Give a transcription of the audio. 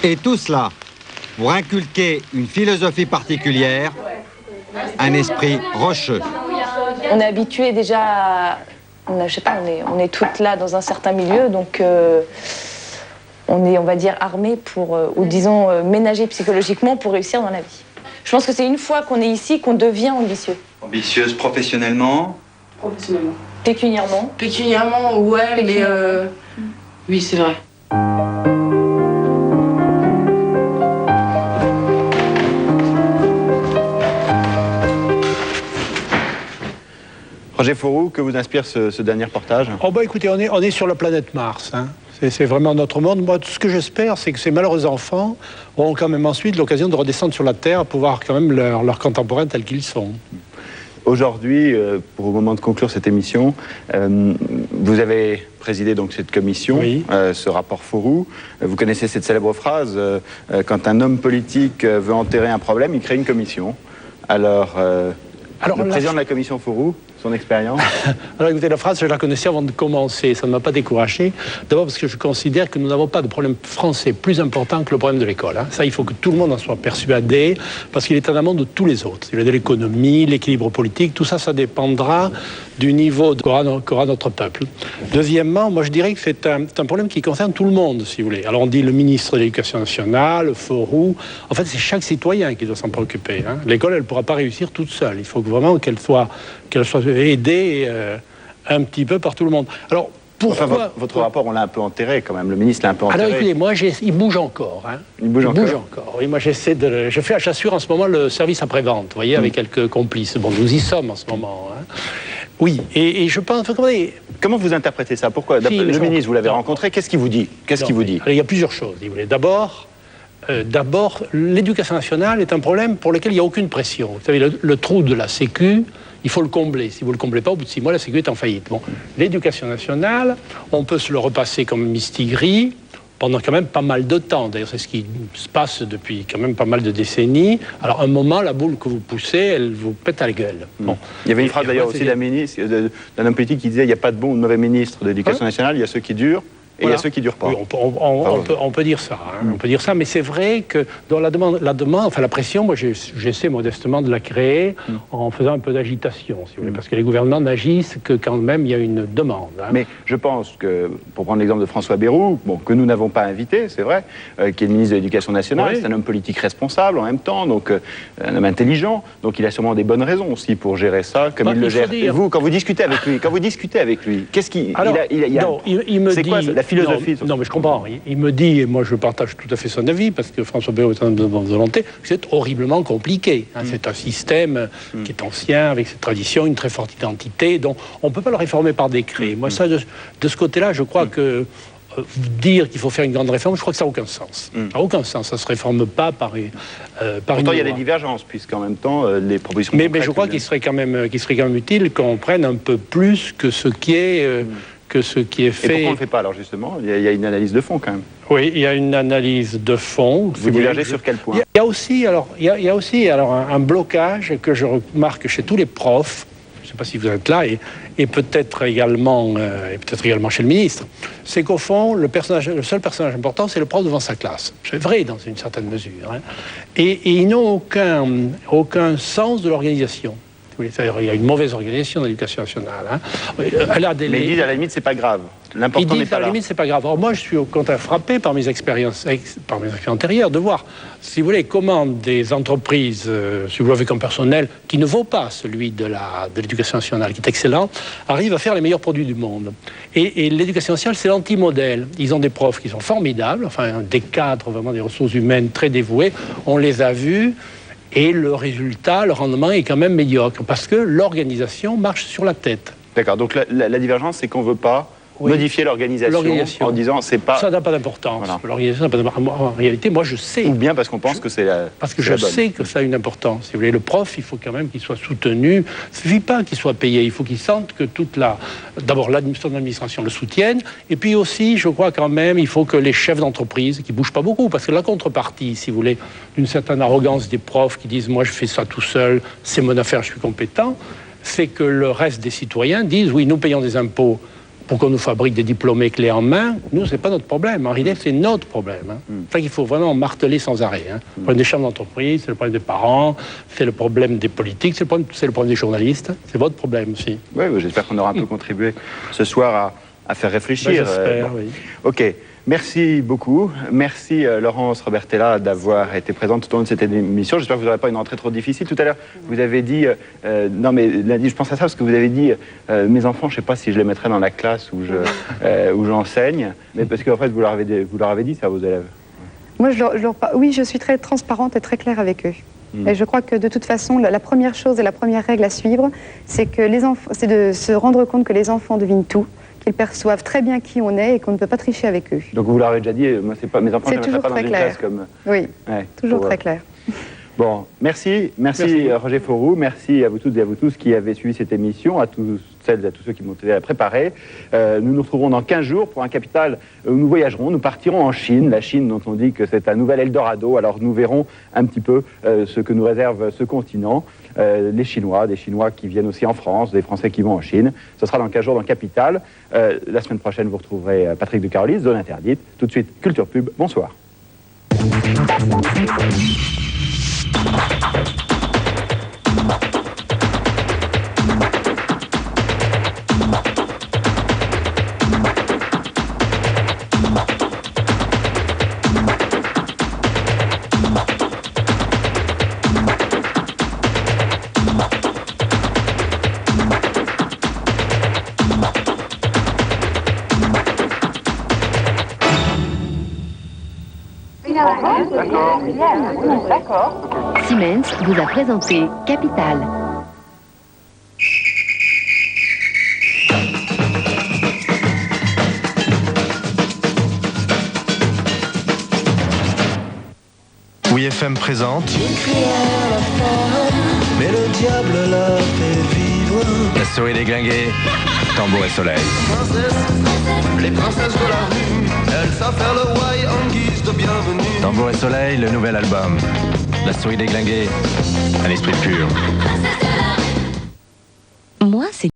Et tout cela pour inculquer une philosophie particulière, un esprit rocheux. On est habitué déjà, je sais pas, on est toutes là dans un certain milieu, donc on est, on va dire, armés pour, ou disons, ménagés psychologiquement pour réussir dans la vie. Je pense que c'est une fois qu'on est ici qu'on devient ambitieux. Ambitieuse professionnellement? Professionnellement. Pécuniairement? Pécuniairement, ouais, mais oui, c'est vrai. Roger Fourroux, que vous inspire ce dernier reportage? Oh bah écoutez, on est sur la planète Mars, hein. C'est vraiment notre monde. Moi, tout ce que j'espère, c'est que ces malheureux enfants auront quand même ensuite l'occasion de redescendre sur la Terre pour voir quand même leurs contemporains tels qu'ils sont. Aujourd'hui, pour au moment de conclure cette émission, vous avez présidé donc cette commission, oui. Ce rapport Fourroux. Vous connaissez cette célèbre phrase, quand un homme politique veut enterrer un problème, il crée une commission. Alors le président de la commission Fourroux, son expérience? Alors écoutez, la phrase, je la connaissais avant de commencer, ça ne m'a pas découragé. D'abord parce que je considère que nous n'avons pas de problème français plus important que le problème de l'école, hein. Ça, il faut que tout le monde en soit persuadé, parce qu'il est en amont de tous les autres. Il y a de l'économie, l'équilibre politique, tout ça, ça dépendra du niveau qu'aura notre peuple. Deuxièmement, moi je dirais que c'est un problème qui concerne tout le monde, si vous voulez. Alors on dit le ministre de l'Éducation nationale, Fourroux, en fait c'est chaque citoyen qui doit s'en préoccuper, hein. L'école, elle ne pourra pas réussir toute seule. Il faut vraiment qu'elle soit aidée un petit peu par tout le monde. Alors, pourquoi... Enfin, votre rapport, on l'a un peu enterré quand même. Le ministre l'a un peu enterré. Alors écoutez, moi, il bouge encore. Hein. Il bouge encore. Oui, moi, j'assure en ce moment le service après-vente, vous voyez, avec quelques complices. Bon, nous y sommes en ce moment. Hein. Oui, et je pense... Comment vous interprétez ça? Pourquoi? Le ministre, vous l'avez rencontré, qu'est-ce qu'il vous dit? Il y a plusieurs choses, si vous voulez. D'abord, l'éducation nationale est un problème pour lequel il n'y a aucune pression. Vous savez, le trou de la Sécu, il faut le combler. Si vous ne le comblez pas, au bout de 6 mois, la Sécu est en faillite. Bon, l'éducation nationale, on peut se le repasser comme mistigris pendant quand même pas mal de temps. D'ailleurs, c'est ce qui se passe depuis quand même pas mal de décennies. Alors, un moment, la boule que vous poussez, elle vous pète à la gueule. Bon. Il y avait une phrase d'ailleurs aussi d'un homme politique qui disait « il n'y a pas de bon ou de mauvais ministre de l'éducation nationale, il y a ceux qui durent ». Et il y a ceux qui ne durent pas. Oui, on peut dire ça. Hein, on peut dire ça, mais c'est vrai que dans la pression, moi j'essaie modestement de la créer en faisant un peu d'agitation, si vous voulez, parce que les gouvernements n'agissent que quand même il y a une demande. Hein. Mais je pense que, pour prendre l'exemple de François Bayrou, que nous n'avons pas invité, c'est vrai, qui est le ministre de l'Éducation nationale, c'est un homme politique responsable en même temps, donc un homme intelligent, donc il a sûrement des bonnes raisons aussi pour gérer ça, comme il le gère. Et vous, quand vous discutez avec lui, qu'est-ce qu'il... Il me dit... Quoi, la philosophie? Non, mais je comprends. Il me dit, et moi je partage tout à fait son avis, parce que François Bayrou est un homme de bonne volonté, que c'est horriblement compliqué. Hein. C'est un système qui est ancien, avec ses traditions, une très forte identité, donc on ne peut pas le réformer par décret. Moi, ça, de ce côté-là, je crois que dire qu'il faut faire une grande réforme, je crois que ça n'a aucun sens. Ça n'a aucun sens. Ça ne se réforme pas par Pourtant, il y a des divergences, puisqu'en même temps, les propositions... Mais je crois qu'il serait quand même utile qu'on prenne un peu plus que ce qui est... fait. Et pourquoi on ne le fait pas alors justement? Il y a une analyse de fond quand même. Oui, il y a une analyse de fond. Vous divergez sur quel point? Il y a aussi un blocage que je remarque chez tous les profs. Je ne sais pas si vous êtes là et peut-être également chez le ministre. C'est qu'au fond, le seul personnage important, c'est le prof devant sa classe. C'est vrai dans une certaine mesure. Hein. Et ils n'ont aucun sens de l'organisation. Il y a une mauvaise organisation de l'éducation nationale. Hein. Mais ils disent à la limite, c'est pas grave. L'important n'est pas là. À la limite, c'est pas grave. Alors moi, je suis au contraire frappé par mes expériences antérieures de voir, si vous voulez, comment des entreprises, si vous l'avez comme personnel, qui ne vaut pas celui de l'éducation nationale, qui est excellent, arrivent à faire les meilleurs produits du monde. Et l'éducation nationale, c'est l'anti-modèle. Ils ont des profs qui sont formidables, enfin des cadres, vraiment des ressources humaines très dévoués. On les a vus. Et le résultat, le rendement est quand même médiocre, parce que l'organisation marche sur la tête. D'accord, donc la divergence, c'est qu'on ne veut pas modifier l'organisation en disant c'est pas... Ça n'a pas d'importance. Voilà. L'organisation n'a pas d'importance. En réalité, moi je sais... Ou bien parce qu'on pense que c'est la... Parce que je sais que ça a une importance. Si vous voulez, le prof, il faut quand même qu'il soit soutenu. Il ne suffit pas qu'il soit payé. Il faut qu'il sente que d'abord l'administration le soutienne. Et puis aussi, je crois quand même, il faut que les chefs d'entreprise, qui ne bougent pas beaucoup, parce que la contrepartie, si vous voulez, d'une certaine arrogance des profs qui disent moi je fais ça tout seul, c'est mon affaire, je suis compétent, c'est que le reste des citoyens disent oui, nous payons des impôts pour qu'on nous fabrique des diplômés clés en main, nous, c'est pas notre problème. En réalité, c'est notre problème. Hein. C'est ça qu'il faut vraiment marteler sans arrêt. Hein. Le problème des chefs d'entreprise, c'est le problème des parents, c'est le problème des politiques, c'est le problème des journalistes. C'est votre problème aussi. Oui, j'espère qu'on aura un peu contribué ce soir à faire réfléchir. J'espère, oui. Ok. Merci beaucoup. Merci Laurence Robertella d'avoir été présente tout au long de cette émission. J'espère que vous n'aurez pas une rentrée trop difficile. Tout à l'heure, vous avez dit... non, mais lundi, je pense à ça parce que vous avez dit mes enfants, je ne sais pas si je les mettrais dans la classe où j'enseigne, mais parce qu'en fait, vous leur avez dit ça à vos élèves. Moi, oui, je suis très transparente et très claire avec eux. Et je crois que de toute façon, la première chose et la première règle à suivre, c'est de se rendre compte que les enfants devinent tout, qu'ils perçoivent très bien qui on est et qu'on ne peut pas tricher avec eux. Donc vous leur avez déjà dit, moi c'est pas mes enfants, je ne les mettrai pas dans une classe comme... Oui, toujours très clair. Bon, merci Roger Fourroux, merci à vous toutes et à vous tous qui avez suivi cette émission, à toutes celles et à tous ceux qui m'ont aidé à la préparer. Nous nous retrouverons dans 15 jours pour un capital où nous voyagerons, nous partirons en Chine, la Chine dont on dit que c'est un nouvel Eldorado, alors nous verrons un petit peu ce que nous réserve ce continent. Des Chinois qui viennent aussi en France, des Français qui vont en Chine. Ce sera dans 15 jours dans Capital. La semaine prochaine, vous retrouverez Patrick de Carolis, Zone Interdite. Tout de suite, Culture Pub, bonsoir. Siemens vous a présenté Capital. Oui FM présente. Mais le diable l'a fait vivre. La souris déglinguée, tambour et soleil. Les princesses de la rue, elles savent faire le why en guise de bienvenue. Tambour et soleil, le nouvel album. La souris déglinguée, un esprit pur. Moi, c'est